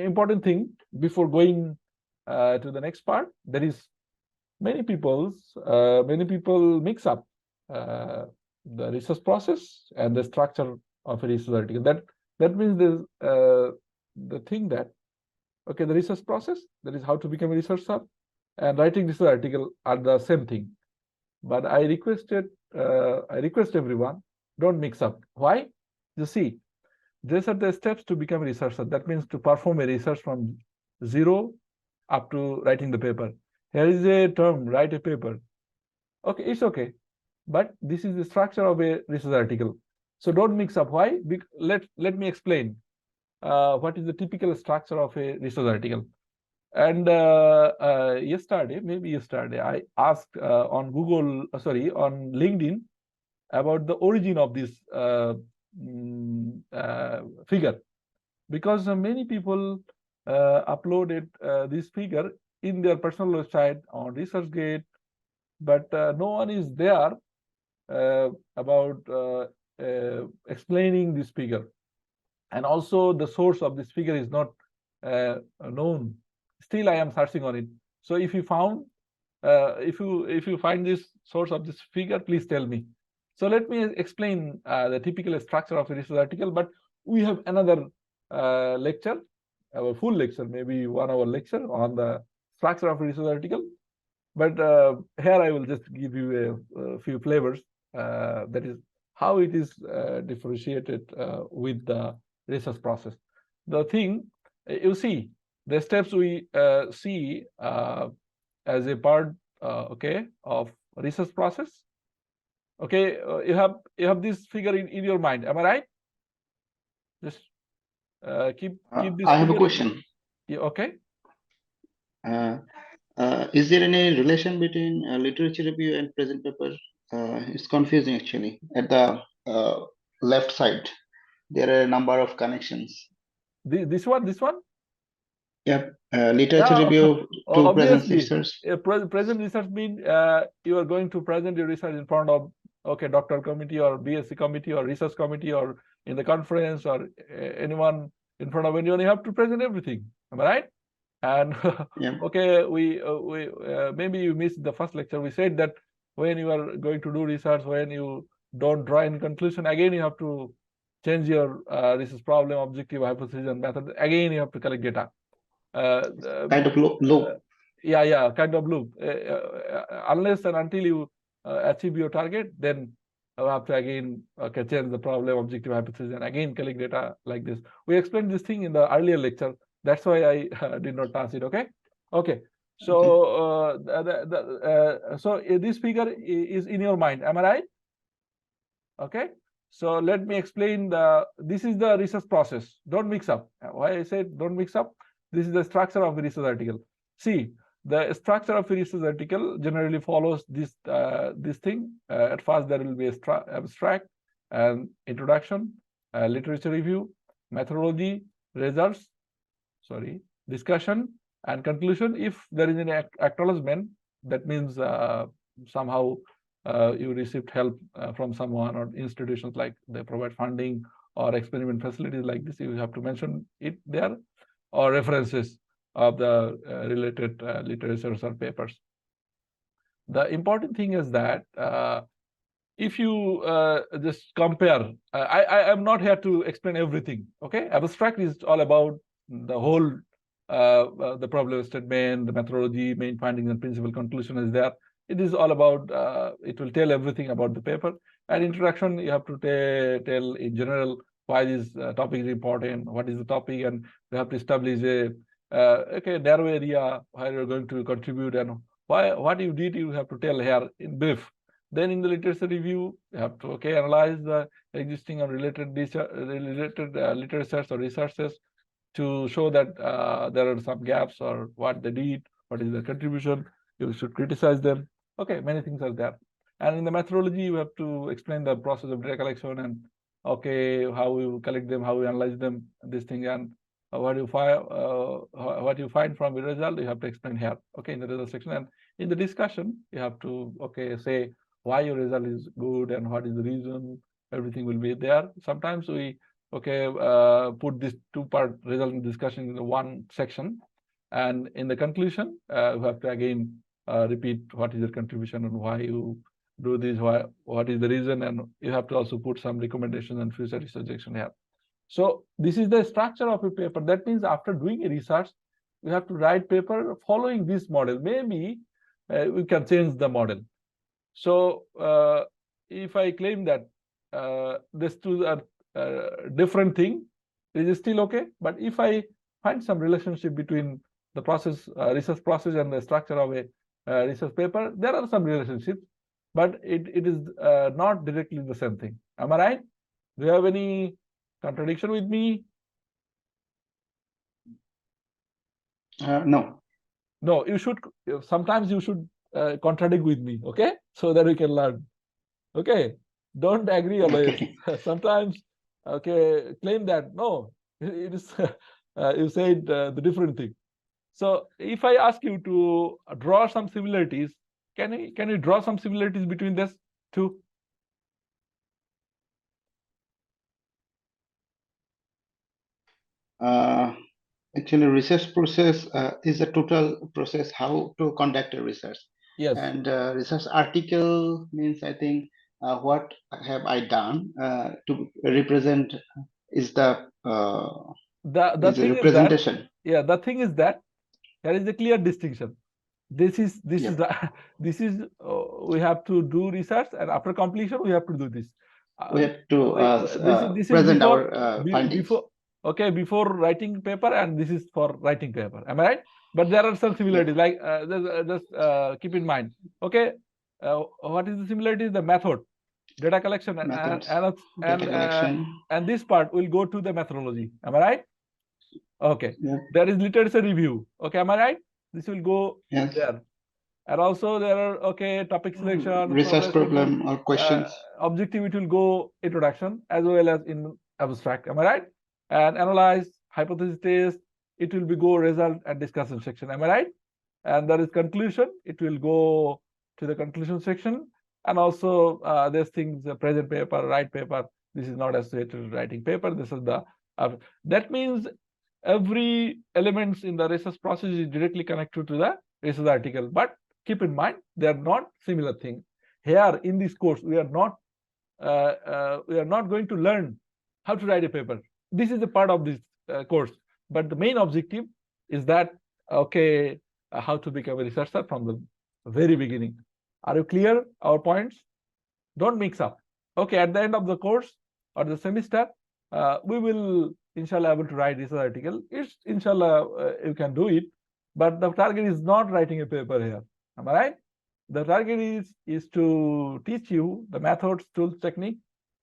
important thing before going to the next part, there is many people mix up the research process and the structure of a research article. That means the thing that okay, the research process, that is how to become a researcher, and writing research article are the same thing. But I request everyone, don't mix up. Why? You see, these are the steps to become a researcher. That means to perform a research from zero up to writing the paper. Here is a term, write a paper. Okay, it's okay. But this is the structure of a research article. So don't mix up. Why? Let me explain what is the typical structure of a research article. And yesterday, I asked on LinkedIn about the origin of this figure, because many people uploaded this figure in their personal website on ResearchGate, but no one is there about explaining this figure, and also the source of this figure is not known. Still, I am searching on it. So if you found, if you find this source of this figure, please tell me. So let me explain the typical structure of a research article. But we have another lecture, our full lecture, maybe 1 hour lecture on the structure of a research article. But here I will just give you a few flavors. That is how it is differentiated with the research process. The thing you see, the steps we see as a part, okay, of research process. Okay, you have this figure in your mind. Am I right? Just keep this. I have a question. Yeah, okay. Is there any relation between literature review and present paper? It's confusing actually. At the left side, there are a number of connections. This one. Yep. Literature review to present research. Present research means you are going to present your research in front of doctor committee or BSc committee or research committee or in the conference or anyone in front of anyone. You have to present everything. Am I right? And yeah. Okay, we maybe you missed the first lecture. We said that when you are going to do research, when you don't draw any conclusion, again you have to change your research problem, objective, hypothesis, and method. Again you have to collect data. Kind of loop. Yeah, kind of loop. Unless and until you achieve your target, then you have to again change the problem, objective, hypothesis, and again collect data like this. We explained this thing in the earlier lecture. That's why I did not touch it. Okay. So so this figure is in your mind. Am I right? Okay. So let me explain this is the research process. Don't mix up. Why I said don't mix up? This is the structure of a research article. See, the structure of a research article generally follows this thing. At first, there will be abstract and introduction, literature review, methodology, results, discussion, and conclusion. If there is any acknowledgement, that means somehow you received help from someone or institutions, like they provide funding or experiment facilities like this. You have to mention it there, or references of the related literatures or papers. The important thing is that if you just compare, I am not here to explain everything. Okay, abstract is all about the whole the problem statement, the methodology, main findings and principal conclusion is there. It is all about it will tell everything about the paper. And introduction, you have to tell in general why this topic is important, what is the topic, and you have to establish a narrow area where you're going to contribute, and what you did, you have to tell here in brief. Then in the literature review, you have to analyze the existing and related literatures or researches to show that there are some gaps or what they did, what is their contribution. You should criticize them. Okay, many things are there. And in the methodology, you have to explain the process of data collection and how you collect them, how you analyze them, this thing, and what you find from the result, you have to explain here. Okay, in the result section. And in the discussion, you have to say why your result is good and what is the reason. Everything will be there. Sometimes we okay, put this two-part result discussion in one section, and in the conclusion, you have to again repeat what is your contribution and why you do this, what is the reason, and you have to also put some recommendations and future research action here. So this is the structure of a paper. That means after doing a research, we have to write paper following this model. Maybe we can change the model. So if I claim that these two are different thing, it is still okay. But if I find some relationship between the process, research process, and the structure of a research paper, there are some relationships, but it is not directly the same thing. Am I right? Do you have any contradiction with me? No. No, you should. Sometimes you should contradict with me, okay? So that we can learn. Okay, don't agree always. Okay. Sometimes, okay, claim that no, it is you said the different thing. So if I ask you to draw some similarities, can you draw some similarities between these two? Actually, research process is a total process how to conduct a research. Yes. And research article means, I think, what have I done to represent is the The thing is that, representation. yeah, the thing is that there is a clear distinction. This is Yep. this is we have to do research, and after completion we have to do this. We have to This is present before, our findings. before writing paper, and this is for writing paper. Am I right? But there are some similarities. Yep. Like just keep in mind. Okay, what is the similarity? The method, data collection, Methods, and data collection. and this part will go to the methodology. Am I right? Okay. Yep. There is literature review. Okay, am I right? This will go Yes. there. And also there are, okay, topic selection, Research problem or questions. objective, it will go introduction as well as in abstract. Am I right? And analyze, hypothesis test, it will be go result and discussion section. Am I right? And there is conclusion, it will go to the conclusion section. And also there's things, present paper, write paper. This is not associated with writing paper. This is the that means every elements in the research process is directly connected to the research article. But keep in mind, they are not similar things. Here in this course, we are not going to learn how to write a paper. This is a part of this course, but the main objective is that, okay, how to become a researcher from the very beginning. Are you clear our points? Don't mix up. Okay, at the end of the course or the semester, we will inshallah able to write this article. It's inshallah you can do it, but the target is not writing a paper here. Am I right? The target is to teach you the methods, tools, technique,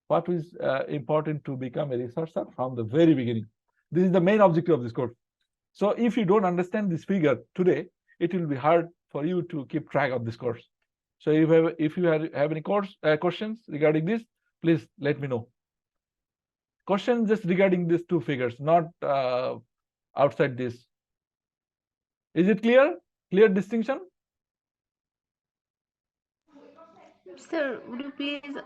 what is important to become a researcher from the very beginning. This is the main objective of this course. So if you don't understand this figure today, it will be hard for you to keep track of this course. So if you have any questions regarding this, please let me know. Questions just regarding these two figures, not outside this. Is it clear? Clear distinction? Sir, would you please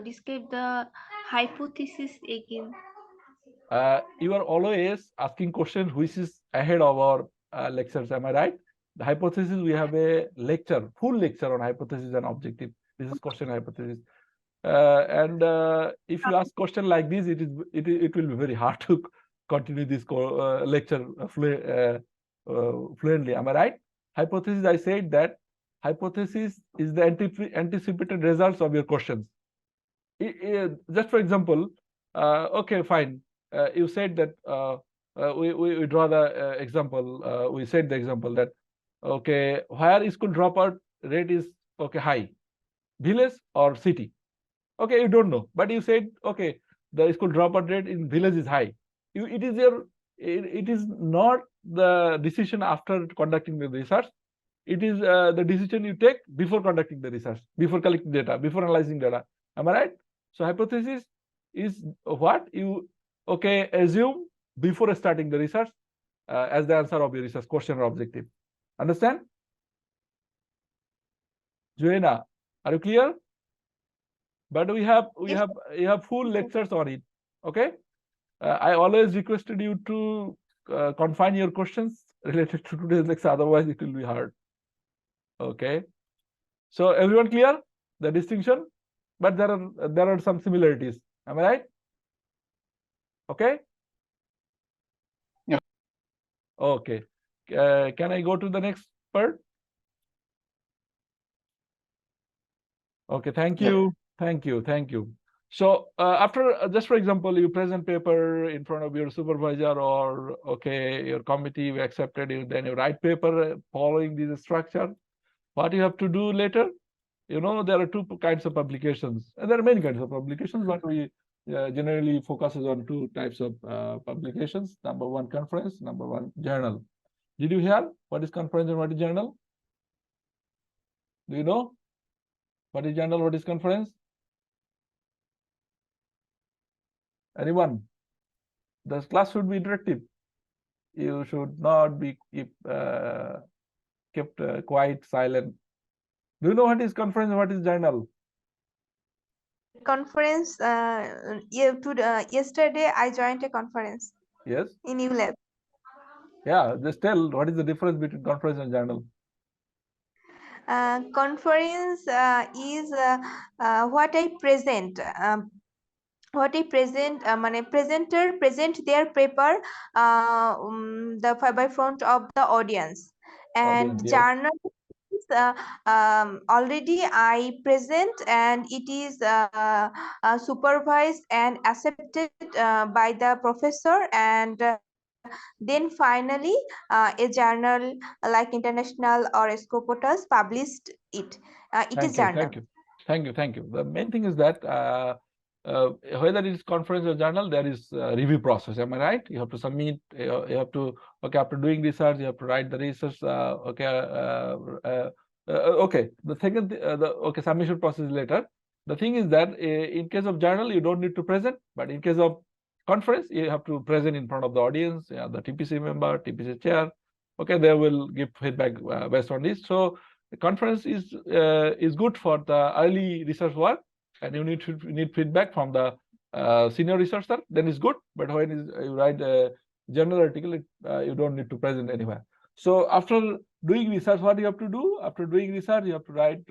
describe the hypothesis again? You are always asking questions which is ahead of our lectures. Am I right? The hypothesis, we have a lecture, full lecture on hypothesis and objective. This is question hypothesis. And if you ask question like this, it will be very hard to continue this lecture fluently. Am I right? Hypothesis, I said that hypothesis is the anticipated results of your questions. Just for example, okay, fine. You said that we draw the example. We said the example that, okay, where school dropout rate is okay high, village or city? Okay, you don't know, but you said, okay, the school dropout rate in village is high. It is not the decision after conducting the research. It is the decision you take before conducting the research, before collecting data, before analyzing data. Am I right? So hypothesis is what you, okay, assume before starting the research as the answer of your research question or objective. Understand? Joanna, are you clear? But we have full lectures on it. Okay. I always requested you to confine your questions related to today's lecture, otherwise it will be hard. Okay. So everyone clear the distinction? But there are some similarities. Am I right? Okay. Yeah. Okay. Can I go to the next part? Okay. Thank Yep. you. Thank you. Thank you. So after, just for example, you present paper in front of your supervisor or okay, your committee, you accepted it, then you write paper following this structure. What you have to do later? You know, there are two kinds of publications, and there are many kinds of publications, but we generally focuses on two types of publications. Number one, conference. Number one, journal. Did you hear what is conference and what is journal? Do you know what is journal, what is conference? Anyone? The class should be interactive. You should not be kept quiet, silent. Do you know what is conference and what is journal? Conference. Yesterday I joined a conference Yes. in ULab. Yeah. Just tell what is the difference between conference and journal. Conference is what I present. What I present, presenter present their paper by front of the audience, and Audience, yes. journal is already I present, and it is supervised and accepted by the professor, and then finally a journal like International or Scopotus published it. It is journal. Thank you. Thank you. Thank you. The main thing is that whether it is conference or journal, there is a review process. Am I right? You have to submit. You have to, okay, after doing research, you have to write the research. Okay. The second, okay, submission process is later. The thing is that in case of journal, you don't need to present, but in case of conference, you have to present in front of the audience, the TPC member, TPC chair. Okay, they will give feedback based on this. So the conference is good for the early research work, and you need feedback from the senior researcher. Then it's good. But when you write a journal article, you don't need to present anywhere. So after doing research, what you have to do? After doing research, you have to write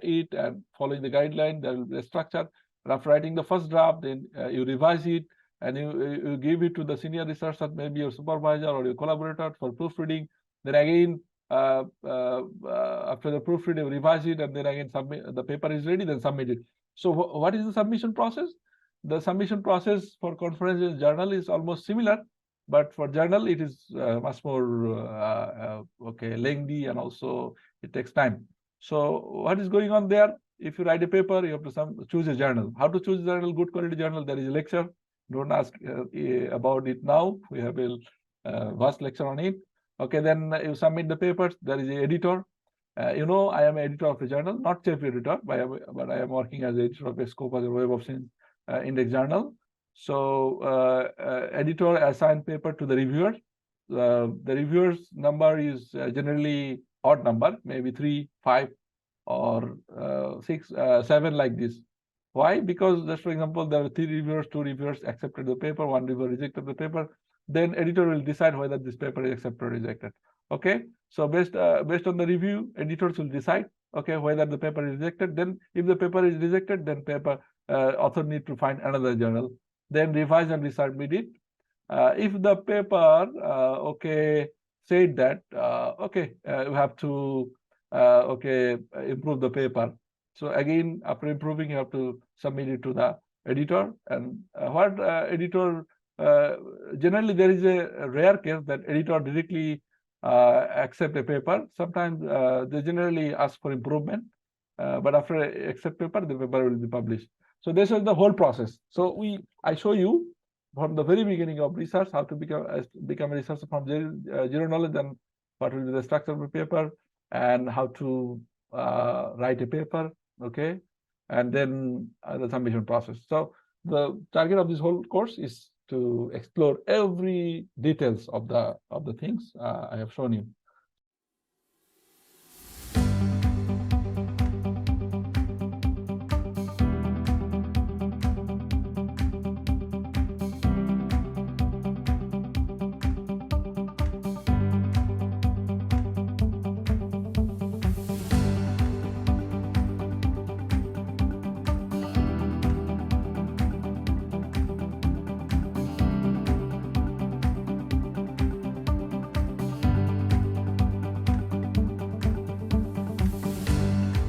it and following the guideline. There will be a structure. And after writing the first draft, then you revise it and you give it to the senior researcher, maybe your supervisor or your collaborator for proofreading. Then again, after the proofreading, you revise it, and then again submit. The paper is ready, then submit it. So what is the submission process? The submission process for conference and journal is almost similar, but for journal it is much more lengthy, and also it takes time. So what is going on there? If you write a paper, you have to choose a journal. How to choose a journal? Good quality journal. There is a lecture. Don't ask about it now. We have a vast lecture on it. Okay, then you submit the papers. There is an editor. I am an editor of a journal, not chief editor, but I am working as editor of a Scopus or Web of Science index journal. So editor assign paper to the reviewer. The reviewer's number is generally odd number, maybe 3, 5, or 6, 7, like this. Why? Because just for example, there are 3 reviewers, 2 reviewers accepted the paper, 1 reviewer rejected the paper. Then editor will decide whether this paper is accepted or rejected. Okay, so based on the review, editors will decide, okay, whether the paper is rejected. Then if the paper is rejected, then author need to find another journal, then revise and resubmit it. If the paper said that you have to improve the paper, so again after improving, you have to submit it to the editor. And editor, generally there is a rare case that editor directly accept a paper. Sometimes they generally ask for improvement, but after accept paper, the paper will be published. So this is the whole process. So I show you from the very beginning of research how to become a researcher from zero knowledge, and what will be the structure of a paper, and how to write a paper, okay, and then the submission process. So the target of this whole course is to explore every details of the things I have shown you.